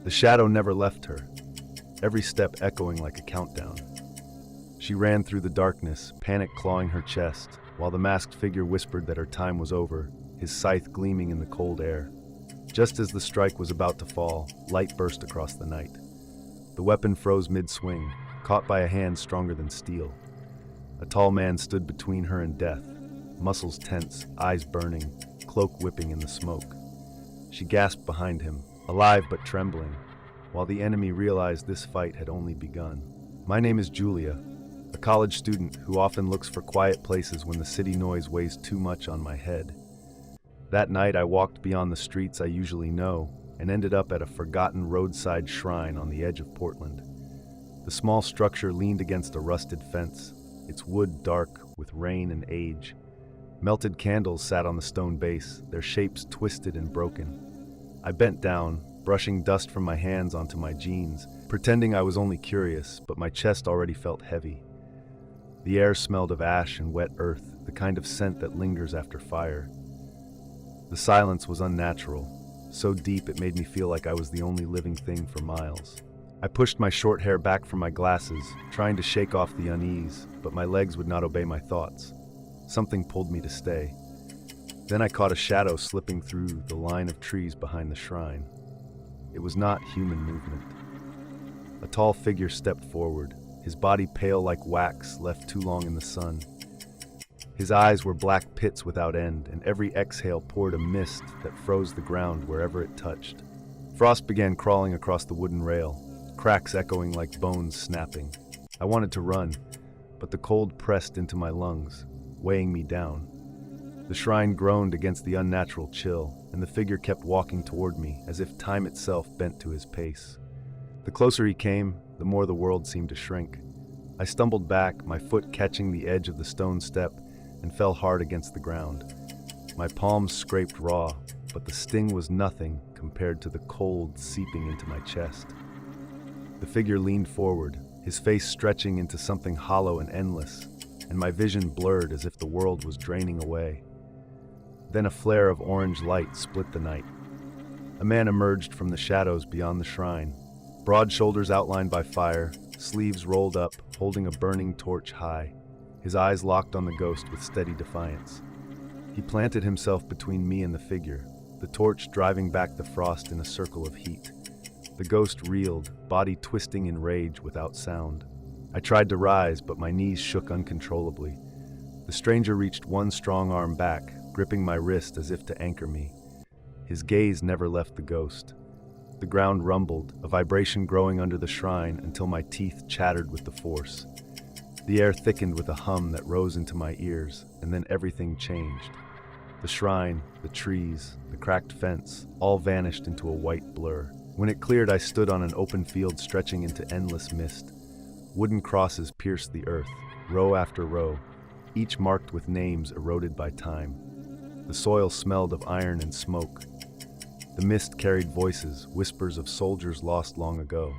The shadow never left her, every step echoing like a countdown. She ran through the darkness, panic clawing her chest, while the masked figure whispered that her time was over, his scythe gleaming in the cold air. Just as the strike was about to fall, light burst across the night. The weapon froze mid-swing, caught by a hand stronger than steel. A tall man stood between her and death, muscles tense, eyes burning, cloak whipping in the smoke. She gasped behind him, alive but trembling, while the enemy realized this fight had only begun. My name is Julia, a college student who often looks for quiet places when the city noise weighs too much on my head. That night I walked beyond the streets I usually know and ended up at a forgotten roadside shrine on the edge of Portland. The small structure leaned against a rusted fence, its wood dark with rain and age. Melted candles sat on the stone base, their shapes twisted and broken. I bent down, brushing dust from my hands onto my jeans, pretending I was only curious, but my chest already felt heavy. The air smelled of ash and wet earth, the kind of scent that lingers after fire. The silence was unnatural, so deep it made me feel like I was the only living thing for miles. I pushed my short hair back from my glasses, trying to shake off the unease, but my legs would not obey my thoughts. Something pulled me to stay. Then I caught a shadow slipping through the line of trees behind the shrine. It was not human movement. A tall figure stepped forward, his body pale like wax left too long in the sun. His eyes were black pits without end, and every exhale poured a mist that froze the ground wherever it touched. Frost began crawling across the wooden rail, cracks echoing like bones snapping. I wanted to run, but the cold pressed into my lungs, weighing me down. The shrine groaned against the unnatural chill, and the figure kept walking toward me, as if time itself bent to his pace. The closer he came, the more the world seemed to shrink. I stumbled back, my foot catching the edge of the stone step, and fell hard against the ground. My palms scraped raw, but the sting was nothing compared to the cold seeping into my chest. The figure leaned forward, his face stretching into something hollow and endless, and my vision blurred as if the world was draining away. Then a flare of orange light split the night. A man emerged from the shadows beyond the shrine, broad shoulders outlined by fire, sleeves rolled up, holding a burning torch high. His eyes locked on the ghost with steady defiance. He planted himself between me and the figure, the torch driving back the frost in a circle of heat. The ghost reeled, body twisting in rage without sound. I tried to rise, but my knees shook uncontrollably. The stranger reached one strong arm back, gripping my wrist as if to anchor me. His gaze never left the ghost. The ground rumbled, a vibration growing under the shrine until my teeth chattered with the force. The air thickened with a hum that rose into my ears, and then everything changed. The shrine, the trees, the cracked fence, all vanished into a white blur. When it cleared, I stood on an open field stretching into endless mist. Wooden crosses pierced the earth, row after row, each marked with names eroded by time. The soil smelled of iron and smoke. The mist carried voices, whispers of soldiers lost long ago.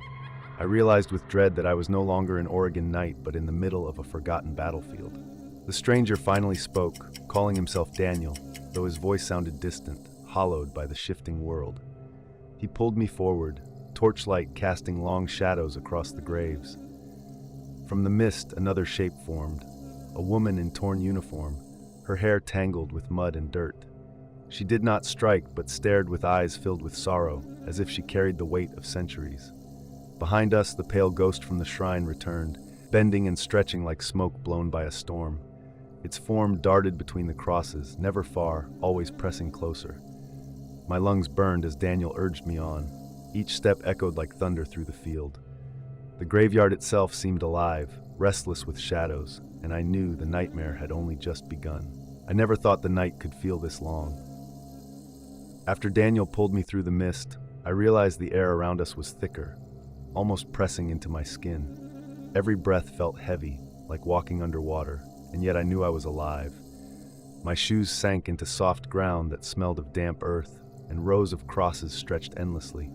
I realized with dread that I was no longer in Oregon night, but in the middle of a forgotten battlefield. The stranger finally spoke, calling himself Daniel, though his voice sounded distant, hollowed by the shifting world. He pulled me forward, torchlight casting long shadows across the graves. From the mist, another shape formed, a woman in torn uniform, her hair tangled with mud and dirt. She did not strike, but stared with eyes filled with sorrow, as if she carried the weight of centuries. Behind us, the pale ghost from the shrine returned, bending and stretching like smoke blown by a storm. Its form darted between the crosses, never far, always pressing closer. My lungs burned as Daniel urged me on. Each step echoed like thunder through the field. The graveyard itself seemed alive, restless with shadows, and I knew the nightmare had only just begun. I never thought the night could feel this long. After Daniel pulled me through the mist, I realized the air around us was thicker, almost pressing into my skin. Every breath felt heavy, like walking underwater, and yet I knew I was alive. My shoes sank into soft ground that smelled of damp earth, and rows of crosses stretched endlessly.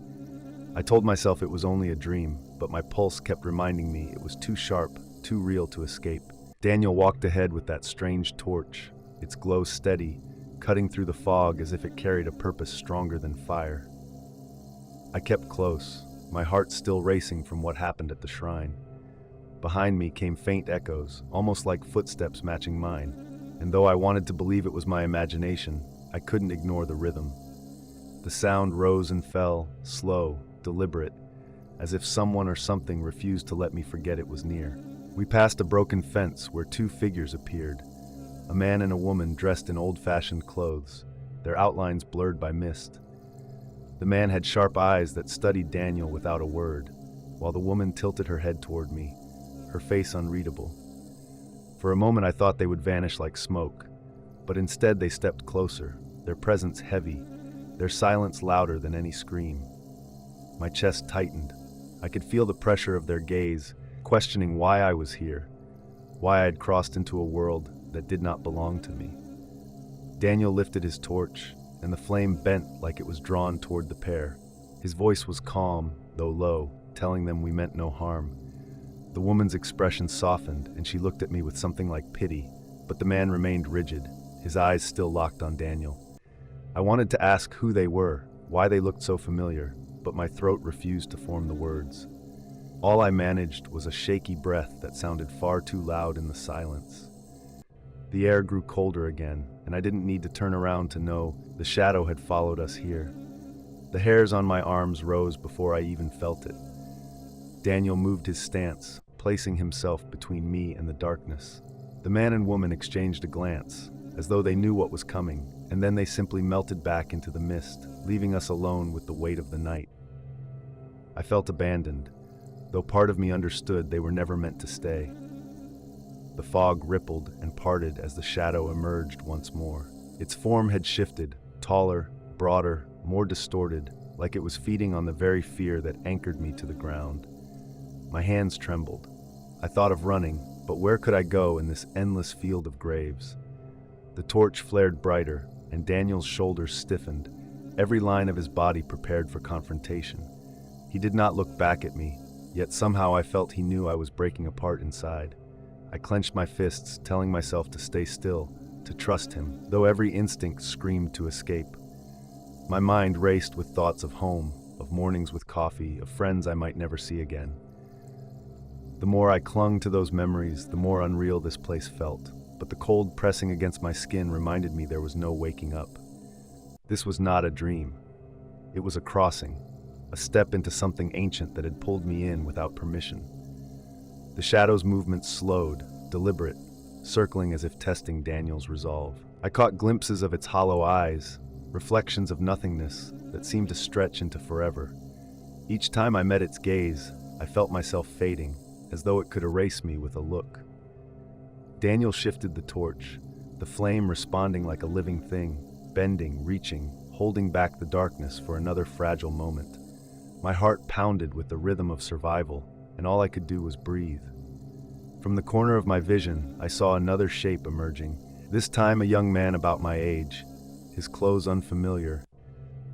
I told myself it was only a dream, but my pulse kept reminding me it was too sharp, too real to escape. Daniel walked ahead with that strange torch, its glow steady, cutting through the fog as if it carried a purpose stronger than fire. I kept close, my heart still racing from what happened at the shrine. Behind me came faint echoes, almost like footsteps matching mine, and though I wanted to believe it was my imagination, I couldn't ignore the rhythm. The sound rose and fell, slow, deliberate, as if someone or something refused to let me forget it was near. We passed a broken fence where two figures appeared, a man and a woman dressed in old-fashioned clothes, their outlines blurred by mist. The man had sharp eyes that studied Daniel without a word, while the woman tilted her head toward me, her face unreadable. For a moment I thought they would vanish like smoke, but instead they stepped closer, their presence heavy, their silence louder than any scream. My chest tightened. I could feel the pressure of their gaze, questioning why I was here, why I had crossed into a world that did not belong to me. Daniel lifted his torch, and the flame bent like it was drawn toward the pair. His voice was calm, though low, telling them we meant no harm. The woman's expression softened, and she looked at me with something like pity, but the man remained rigid, his eyes still locked on Daniel. I wanted to ask who they were, why they looked so familiar, but my throat refused to form the words. All I managed was a shaky breath that sounded far too loud in the silence. The air grew colder again, and I didn't need to turn around to know the shadow had followed us here. The hairs on my arms rose before I even felt it. Daniel moved his stance, placing himself between me and the darkness. The man and woman exchanged a glance, as though they knew what was coming, and then they simply melted back into the mist, leaving us alone with the weight of the night. I felt abandoned, though part of me understood they were never meant to stay. The fog rippled and parted as the shadow emerged once more. Its form had shifted, taller, broader, more distorted, like it was feeding on the very fear that anchored me to the ground. My hands trembled. I thought of running, but where could I go in this endless field of graves? The torch flared brighter, and Daniel's shoulders stiffened, every line of his body prepared for confrontation. He did not look back at me, yet somehow I felt he knew I was breaking apart inside. I clenched my fists, telling myself to stay still, to trust him, though every instinct screamed to escape. My mind raced with thoughts of home, of mornings with coffee, of friends I might never see again. The more I clung to those memories, the more unreal this place felt, but the cold pressing against my skin reminded me there was no waking up. This was not a dream. It was a crossing, a step into something ancient that had pulled me in without permission. The shadow's movement slowed, deliberate, circling as if testing Daniel's resolve. I caught glimpses of its hollow eyes, reflections of nothingness that seemed to stretch into forever. Each time I met its gaze, I felt myself fading, as though it could erase me with a look. Daniel shifted the torch, the flame responding like a living thing, bending, reaching, holding back the darkness for another fragile moment. My heart pounded with the rhythm of survival, and all I could do was breathe. From the corner of my vision, I saw another shape emerging, this time a young man about my age, his clothes unfamiliar,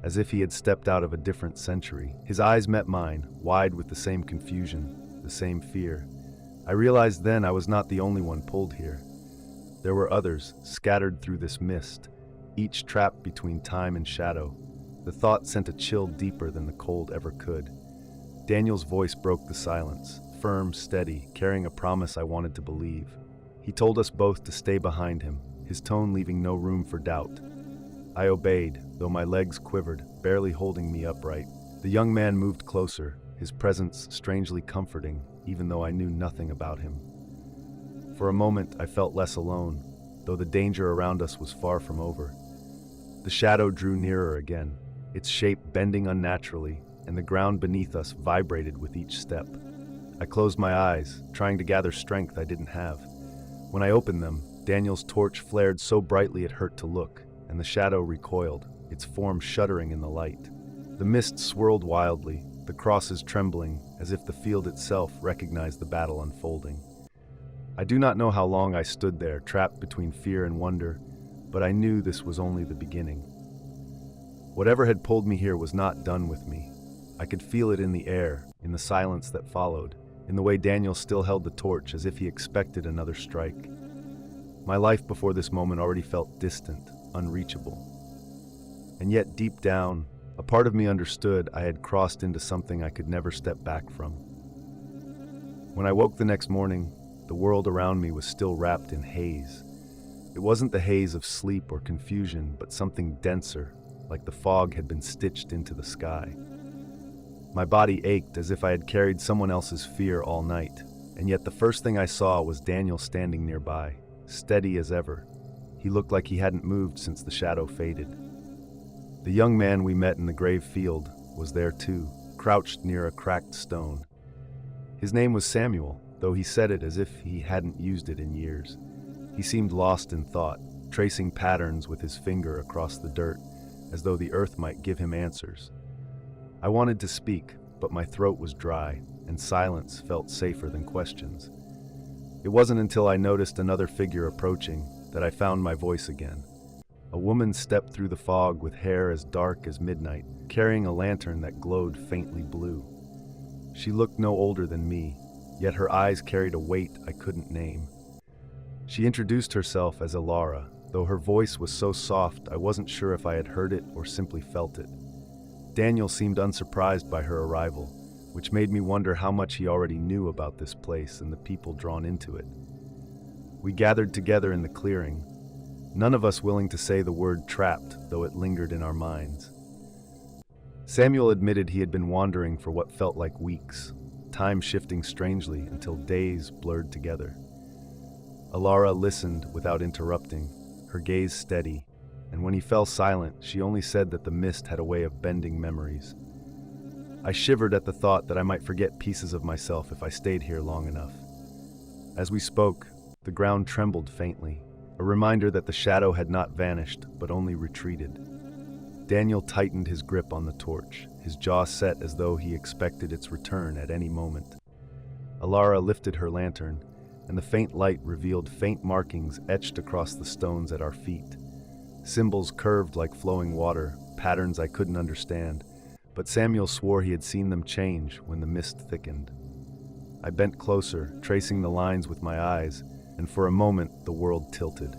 as if he had stepped out of a different century. His eyes met mine, wide with the same confusion, the same fear. I realized then I was not the only one pulled here. There were others, scattered through this mist, each trapped between time and shadow. The thought sent a chill deeper than the cold ever could. Daniel's voice broke the silence, firm, steady, carrying a promise I wanted to believe. He told us both to stay behind him, his tone leaving no room for doubt. I obeyed, though my legs quivered, barely holding me upright. The young man moved closer, his presence strangely comforting, even though I knew nothing about him. For a moment, I felt less alone, though the danger around us was far from over. The shadow drew nearer again, its shape bending unnaturally, and the ground beneath us vibrated with each step. I closed my eyes, trying to gather strength I didn't have. When I opened them, Daniel's torch flared so brightly it hurt to look, and the shadow recoiled, its form shuddering in the light. The mist swirled wildly, the crosses trembling, as if the field itself recognized the battle unfolding. I do not know how long I stood there, trapped between fear and wonder, but I knew this was only the beginning. Whatever had pulled me here was not done with me. I could feel it in the air, in the silence that followed, in the way Daniel still held the torch as if he expected another strike. My life before this moment already felt distant, unreachable. And yet deep down, A part of me understood I had crossed into something I could never step back from. When I woke the next morning, the world around me was still wrapped in haze. It wasn't the haze of sleep or confusion, but something denser, like the fog had been stitched into the sky. My body ached as if I had carried someone else's fear all night, and yet the first thing I saw was Daniel standing nearby, steady as ever. He looked like he hadn't moved since the shadow faded. The young man we met in the grave field was there too, crouched near a cracked stone. His name was Samuel, though he said it as if he hadn't used it in years. He seemed lost in thought, tracing patterns with his finger across the dirt, as though the earth might give him answers. I wanted to speak, but my throat was dry, and silence felt safer than questions. It wasn't until I noticed another figure approaching that I found my voice again. A woman stepped through the fog with hair as dark as midnight, carrying a lantern that glowed faintly blue. She looked no older than me, yet her eyes carried a weight I couldn't name. She introduced herself as Alara, though her voice was so soft I wasn't sure if I had heard it or simply felt it. Daniel seemed unsurprised by her arrival, which made me wonder how much he already knew about this place and the people drawn into it. We gathered together in the clearing, none of us willing to say the word trapped, though it lingered in our minds. Samuel admitted he had been wandering for what felt like weeks, time shifting strangely until days blurred together. Alara listened without interrupting, her gaze steady, and when he fell silent, she only said that the mist had a way of bending memories. I shivered at the thought that I might forget pieces of myself if I stayed here long enough. As we spoke, the ground trembled faintly, a reminder that the shadow had not vanished, but only retreated. Daniel tightened his grip on the torch, his jaw set as though he expected its return at any moment. Alara lifted her lantern, and the faint light revealed faint markings etched across the stones at our feet. Symbols curved like flowing water, patterns I couldn't understand, but Samuel swore he had seen them change when the mist thickened. I bent closer, tracing the lines with my eyes, and for a moment the world tilted.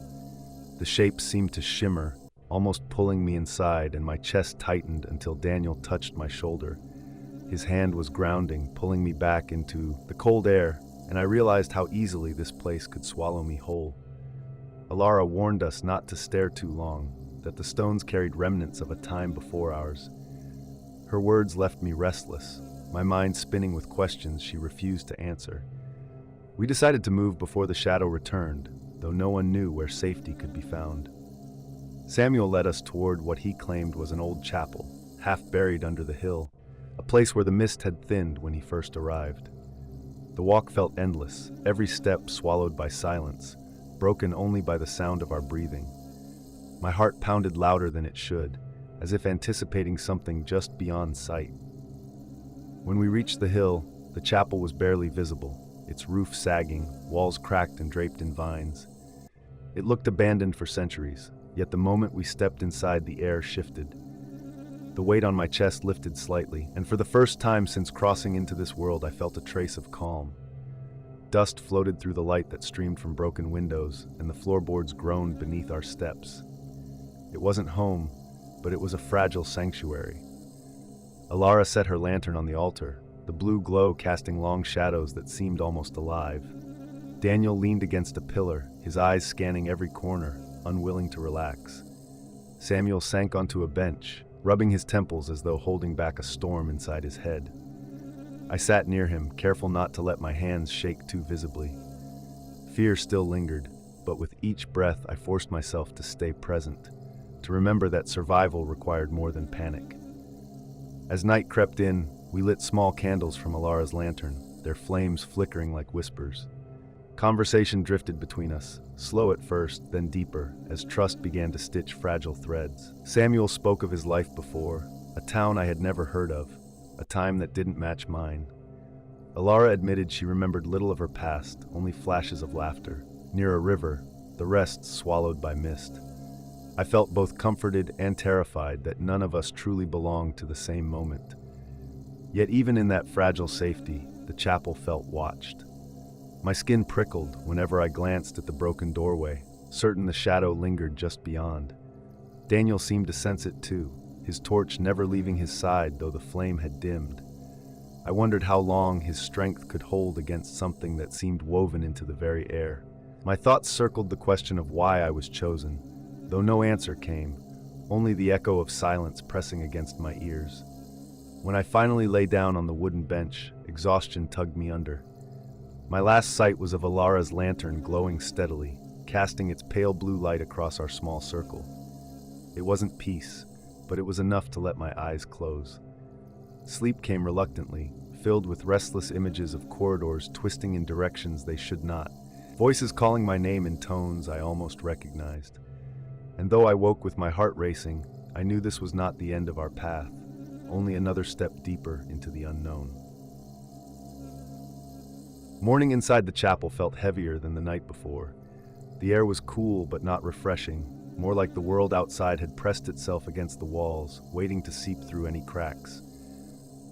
The shapes seemed to shimmer, almost pulling me inside, and my chest tightened until Daniel touched my shoulder. His hand was grounding, pulling me back into the cold air, and I realized how easily this place could swallow me whole. Alara warned us not to stare too long, that the stones carried remnants of a time before ours. Her words left me restless, my mind spinning with questions she refused to answer. We decided to move before the shadow returned, though no one knew where safety could be found. Samuel led us toward what he claimed was an old chapel, half buried under the hill, a place where the mist had thinned when he first arrived. The walk felt endless, every step swallowed by silence, broken only by the sound of our breathing. My heart pounded louder than it should, as if anticipating something just beyond sight. When we reached the hill, the chapel was barely visible, its roof sagging, walls cracked and draped in vines. It looked abandoned for centuries, yet the moment we stepped inside, the air shifted. The weight on my chest lifted slightly, and for the first time since crossing into this world, I felt a trace of calm. Dust floated through the light that streamed from broken windows, and the floorboards groaned beneath our steps. It wasn't home, but it was a fragile sanctuary. Alara set her lantern on the altar, the blue glow casting long shadows that seemed almost alive. Daniel leaned against a pillar, his eyes scanning every corner, unwilling to relax. Samuel sank onto a bench, rubbing his temples as though holding back a storm inside his head. I sat near him, careful not to let my hands shake too visibly. Fear still lingered, but with each breath I forced myself to stay present, to remember that survival required more than panic. As night crept in, we lit small candles from Alara's lantern, their flames flickering like whispers. Conversation drifted between us, slow at first, then deeper, as trust began to stitch fragile threads. Samuel spoke of his life before, a town I had never heard of, a time that didn't match mine. Alara admitted she remembered little of her past, only flashes of laughter. Near a river, the rest swallowed by mist. I felt both comforted and terrified that none of us truly belonged to the same moment. Yet even in that fragile safety, the chapel felt watched. My skin prickled whenever I glanced at the broken doorway, certain the shadow lingered just beyond. Daniel seemed to sense it too, his torch never leaving his side though the flame had dimmed. I wondered how long his strength could hold against something that seemed woven into the very air. My thoughts circled the question of why I was chosen, though no answer came, only the echo of silence pressing against my ears. When I finally lay down on the wooden bench, exhaustion tugged me under. My last sight was of Alara's lantern glowing steadily, casting its pale blue light across our small circle. It wasn't peace, but it was enough to let my eyes close. Sleep came reluctantly, filled with restless images of corridors twisting in directions they should not, voices calling my name in tones I almost recognized. And though I woke with my heart racing, I knew this was not the end of our path, only another step deeper into the unknown. Morning inside the chapel felt heavier than the night before. The air was cool but not refreshing, more like the world outside had pressed itself against the walls, waiting to seep through any cracks.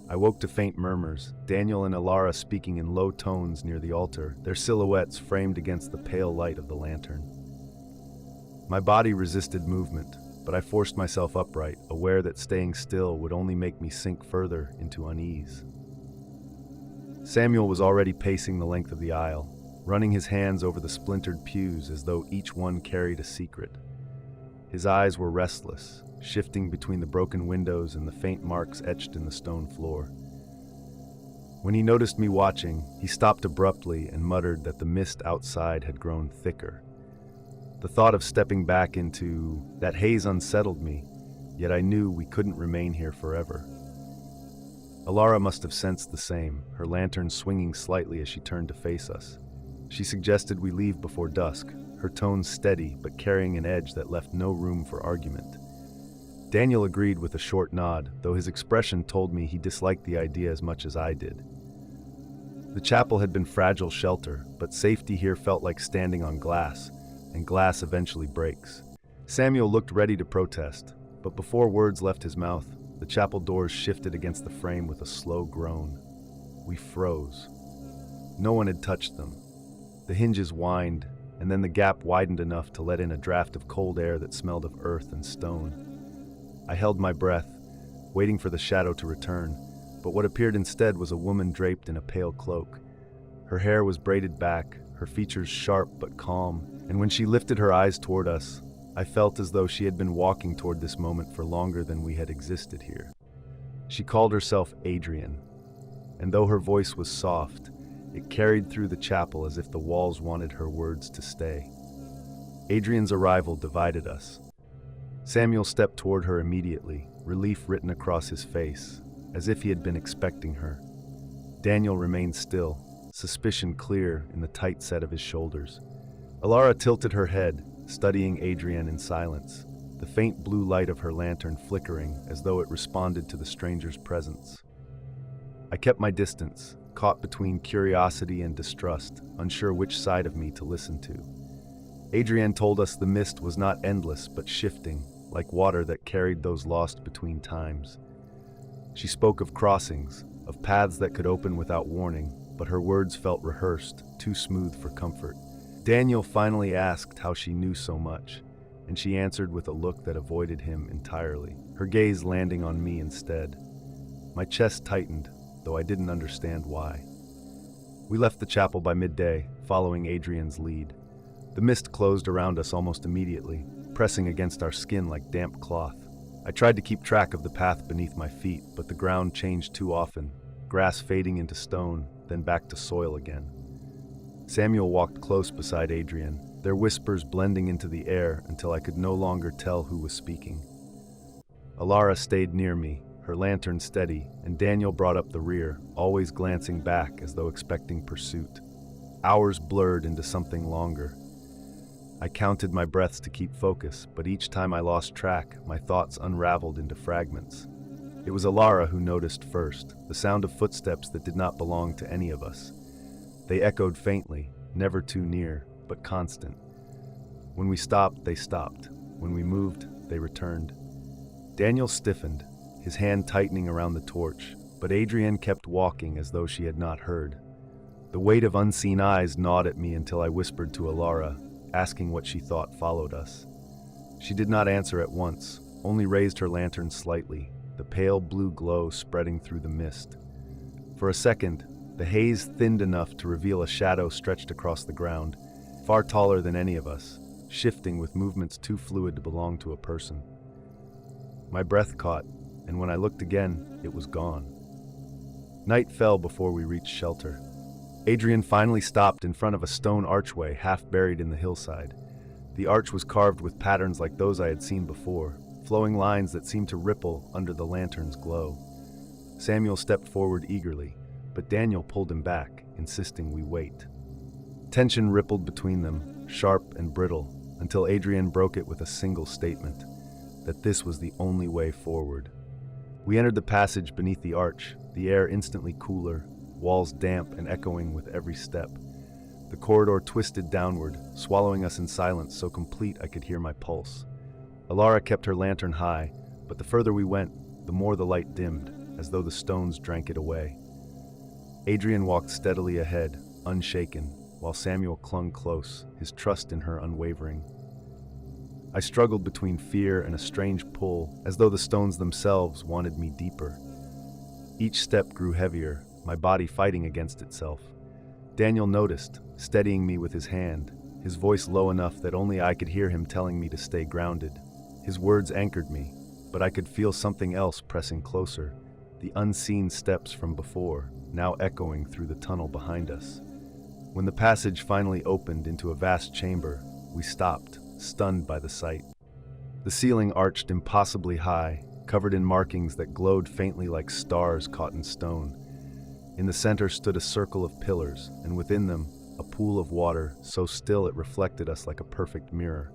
I woke to faint murmurs, Daniel and Alara speaking in low tones near the altar, their silhouettes framed against the pale light of the lantern. My body resisted movement, but I forced myself upright, aware that staying still would only make me sink further into unease. Samuel was already pacing the length of the aisle, running his hands over the splintered pews as though each one carried a secret. His eyes were restless, shifting between the broken windows and the faint marks etched in the stone floor. When he noticed me watching, he stopped abruptly and muttered that the mist outside had grown thicker. The thought of stepping back into that haze unsettled me, yet I knew we couldn't remain here forever. Alara must have sensed the same, her lantern swinging slightly as she turned to face us. She suggested we leave before dusk, her tone steady but carrying an edge that left no room for argument. Daniel agreed with a short nod, though his expression told me he disliked the idea as much as I did. The chapel had been fragile shelter, but safety here felt like standing on glass, and glass eventually breaks. Samuel looked ready to protest, but before words left his mouth, the chapel doors shifted against the frame with a slow groan. We froze. No one had touched them. The hinges whined, and then the gap widened enough to let in a draft of cold air that smelled of earth and stone. I held my breath, waiting for the shadow to return, but what appeared instead was a woman draped in a pale cloak. Her hair was braided back, her features sharp but calm, and when she lifted her eyes toward us, I felt as though she had been walking toward this moment for longer than we had existed here. She called herself Adrian, and though her voice was soft, it carried through the chapel as if the walls wanted her words to stay. Adrian's arrival divided us. Samuel stepped toward her immediately, relief written across his face, as if he had been expecting her. Daniel remained still, suspicion clear in the tight set of his shoulders. Alara tilted her head, studying Adrian in silence, the faint blue light of her lantern flickering as though it responded to the stranger's presence. I kept my distance, caught between curiosity and distrust, unsure which side of me to listen to. Adrian told us the mist was not endless but shifting, like water that carried those lost between times. She spoke of crossings, of paths that could open without warning, but her words felt rehearsed, too smooth for comfort. Daniel finally asked how she knew so much, and she answered with a look that avoided him entirely, her gaze landing on me instead. My chest tightened, though I didn't understand why. We left the chapel by midday, following Adrian's lead. The mist closed around us almost immediately, pressing against our skin like damp cloth. I tried to keep track of the path beneath my feet, but the ground changed too often, grass fading into stone, then back to soil again. Samuel walked close beside Adrian, their whispers blending into the air until I could no longer tell who was speaking. Alara stayed near me, her lantern steady, and Daniel brought up the rear, always glancing back as though expecting pursuit. Hours blurred into something longer. I counted my breaths to keep focus, but each time I lost track, my thoughts unraveled into fragments. It was Alara who noticed first, the sound of footsteps that did not belong to any of us. They echoed faintly, never too near, but constant. When we stopped, they stopped. When we moved, they returned. Daniel stiffened, his hand tightening around the torch, but Adrian kept walking as though she had not heard. The weight of unseen eyes gnawed at me until I whispered to Alara, asking what she thought followed us. She did not answer at once, only raised her lantern slightly, the pale blue glow spreading through the mist. For a second, the haze thinned enough to reveal a shadow stretched across the ground, far taller than any of us, shifting with movements too fluid to belong to a person. My breath caught, and when I looked again, it was gone. Night fell before we reached shelter. Adrian finally stopped in front of a stone archway half buried in the hillside. The arch was carved with patterns like those I had seen before, flowing lines that seemed to ripple under the lantern's glow. Samuel stepped forward eagerly, but Daniel pulled him back, insisting we wait. Tension rippled between them, sharp and brittle, until Adrian broke it with a single statement, that this was the only way forward. We entered the passage beneath the arch, the air instantly cooler, walls damp and echoing with every step. The corridor twisted downward, swallowing us in silence so complete I could hear my pulse. Alara kept her lantern high, but the further we went, the more the light dimmed, as though the stones drank it away. Adrian walked steadily ahead, unshaken, while Samuel clung close, his trust in her unwavering. I struggled between fear and a strange pull, as though the stones themselves wanted me deeper. Each step grew heavier, my body fighting against itself. Daniel noticed, steadying me with his hand, his voice low enough that only I could hear him telling me to stay grounded. His words anchored me, but I could feel something else pressing closer, the unseen steps from before, now echoing through the tunnel behind us. When the passage finally opened into a vast chamber, we stopped, stunned by the sight. The ceiling arched impossibly high, covered in markings that glowed faintly like stars caught in stone. In the center stood a circle of pillars, and within them, a pool of water so still it reflected us like a perfect mirror.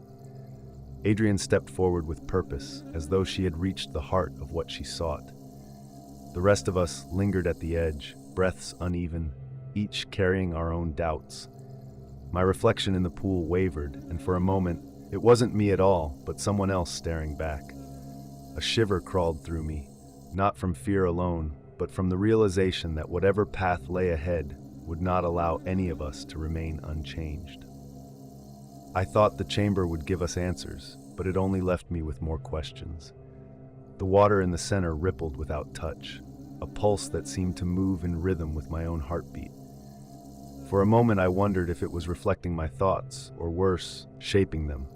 Adrian stepped forward with purpose, as though she had reached the heart of what she sought. The rest of us lingered at the edge, breaths uneven, each carrying our own doubts. My reflection in the pool wavered, and for a moment, it wasn't me at all, but someone else staring back. A shiver crawled through me, not from fear alone, but from the realization that whatever path lay ahead would not allow any of us to remain unchanged. I thought the chamber would give us answers, but it only left me with more questions. The water in the center rippled without touch, a pulse that seemed to move in rhythm with my own heartbeat. For a moment I wondered if it was reflecting my thoughts, or worse, shaping them.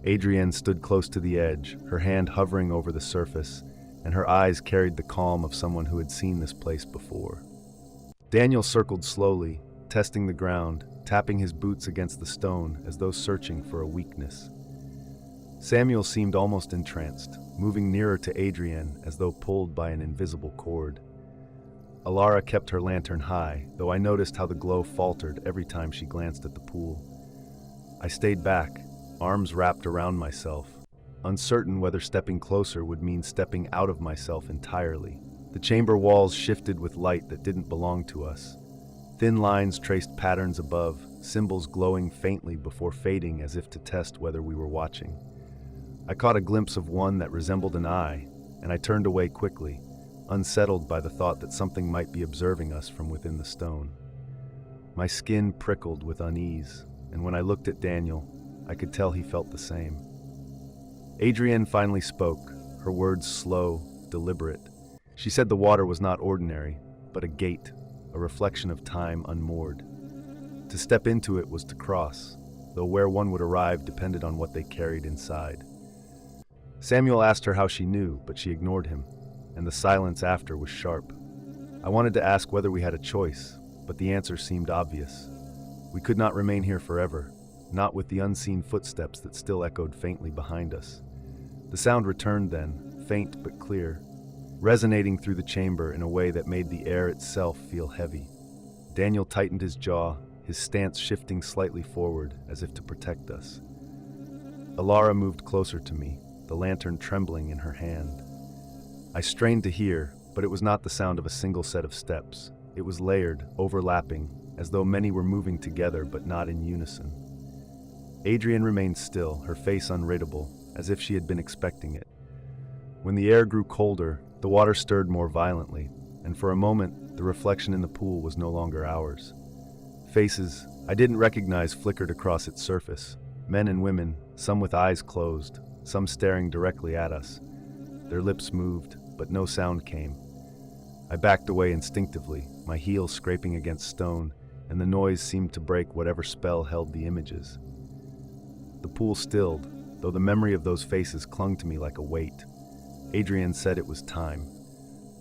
Adrienne stood close to the edge, her hand hovering over the surface, and her eyes carried the calm of someone who had seen this place before. Daniel circled slowly, testing the ground, tapping his boots against the stone as though searching for a weakness. Samuel seemed almost entranced, moving nearer to Adrienne as though pulled by an invisible cord. Alara kept her lantern high, though I noticed how the glow faltered every time she glanced at the pool. I stayed back, arms wrapped around myself, uncertain whether stepping closer would mean stepping out of myself entirely. The chamber walls shifted with light that didn't belong to us. Thin lines traced patterns above, symbols glowing faintly before fading as if to test whether we were watching. I caught a glimpse of one that resembled an eye, and I turned away quickly, unsettled by the thought that something might be observing us from within the stone. My skin prickled with unease, and when I looked at Daniel, I could tell he felt the same. Adrienne finally spoke, her words slow, deliberate. She said the water was not ordinary, but a gate, a reflection of time unmoored. To step into it was to cross, though where one would arrive depended on what they carried inside. Samuel asked her how she knew, but she ignored him, and the silence after was sharp. I wanted to ask whether we had a choice, but the answer seemed obvious. We could not remain here forever, not with the unseen footsteps that still echoed faintly behind us. The sound returned then, faint but clear, resonating through the chamber in a way that made the air itself feel heavy. Daniel tightened his jaw, his stance shifting slightly forward as if to protect us. Alara moved closer to me, the lantern trembling in her hand. I strained to hear, but it was not the sound of a single set of steps. It was layered, overlapping, as though many were moving together but not in unison. Adrienne remained still, her face unreadable, as if she had been expecting it. When the air grew colder, the water stirred more violently, and for a moment, the reflection in the pool was no longer ours. Faces I didn't recognize flickered across its surface, men and women, some with eyes closed, some staring directly at us. Their lips moved, but no sound came. I backed away instinctively, my heels scraping against stone, and the noise seemed to break whatever spell held the images. The pool stilled, though the memory of those faces clung to me like a weight. Adrienne said it was time.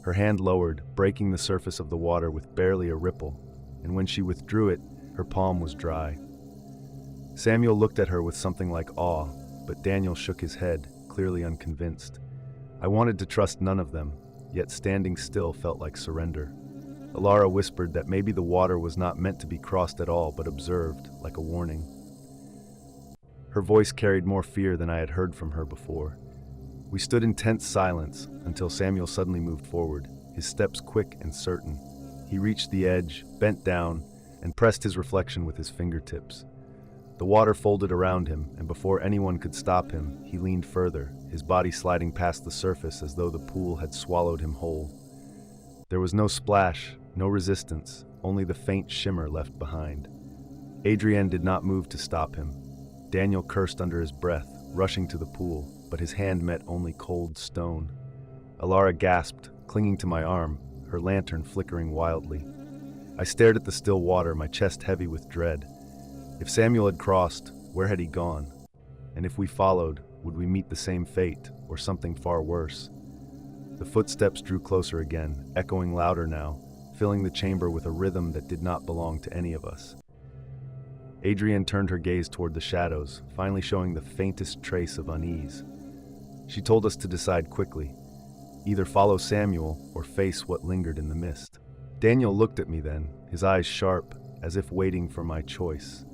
Her hand lowered, breaking the surface of the water with barely a ripple, and when she withdrew it, her palm was dry. Samuel looked at her with something like awe, but Daniel shook his head, clearly unconvinced. I wanted to trust none of them, yet standing still felt like surrender. Alara whispered that maybe the water was not meant to be crossed at all, but observed, like a warning. Her voice carried more fear than I had heard from her before. We stood in tense silence until Samuel suddenly moved forward, his steps quick and certain. He reached the edge, bent down, and pressed his reflection with his fingertips. The water folded around him, and before anyone could stop him, he leaned further, his body sliding past the surface as though the pool had swallowed him whole. There was no splash, no resistance, only the faint shimmer left behind. Adrienne did not move to stop him. Daniel cursed under his breath, rushing to the pool, but his hand met only cold stone. Alara gasped, clinging to my arm, her lantern flickering wildly. I stared at the still water, my chest heavy with dread. If Samuel had crossed, where had he gone? And if we followed, would we meet the same fate, or something far worse? The footsteps drew closer again, echoing louder now, filling the chamber with a rhythm that did not belong to any of us. Adrienne turned her gaze toward the shadows, finally showing the faintest trace of unease. She told us to decide quickly, either follow Samuel or face what lingered in the mist. Daniel looked at me then, his eyes sharp, as if waiting for my choice.